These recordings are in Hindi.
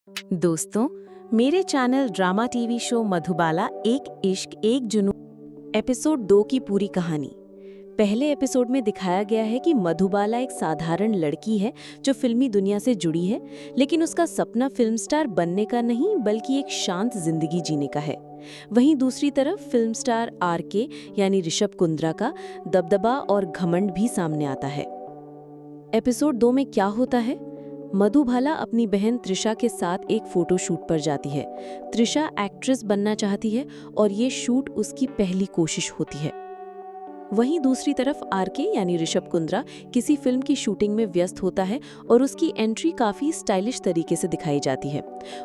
दोस्तों, मेरे channel drama TV show Madhubala एक इश्क एक जुनून एपिसोड 2 की पूरी कहानी। पहले एपिसोड में दिखाया गया है कि मधुबाला एक साधारण लड़की है जो फिल्मी दुनिया से जुड़ी है, लेकिन उसका सपना फिल्म स्टार बनने का नहीं बल्कि एक शांत जिंदगी जीने का है। वहीं दूसरी तरफ फिल्म स्टार आरके यानी ऋषभ कुंद्रा का दबदबा और घमंड भी सामने आता है। एपिसोड 2 में क्या होता है? मधुबाला अपनी बहन त्रिशा के साथ एक फोटो शूट पर जाती है। त्रिशा एक्ट्रेस बनना चाहती है और ये शूट उसकी पहली कोशिश होती है। वहीं दूसरी तरफ आरके यानी ऋषभ कुंद्रा किसी फिल्म की शूटिंग में व्यस्त होता है और उसकी एंट्री काफी स्टाइलिश तरीके से दिखाई जाती है।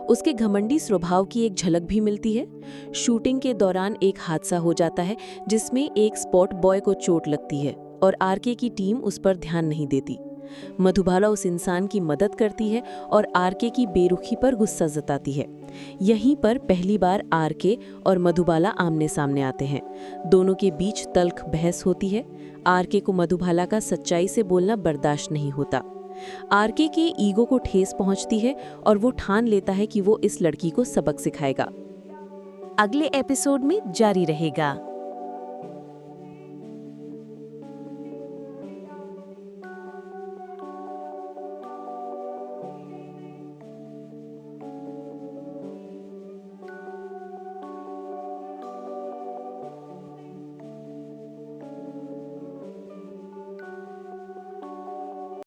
उसके घमंडी स्वभाव की एक झलक भी मिलती है। शूटिंग के दौरान एक हादसा हो जाता है जिसमें एक स्पॉट बॉय को चोट लगती है और आरके की टीम उस पर ध्यान नहीं देती। मधुबाला उस इंसान की मदद करती है और आरके की बेरुखी पर गुस्सा जताती है। यहीं पर पहली बार आरके और मधुबाला आमने सामने आते हैं। दोनों के बीच तल्ख बहस होती है। आरके को मधुबाला का सच्चाई से बोलना बर्दाश्त नहीं होता। आरके के ईगो को ठेस पहुंचती है और वो ठान लेता है कि वो इस लड़की को सबक सिखाएगा। अगले एपिसोड में जारी रहेगा।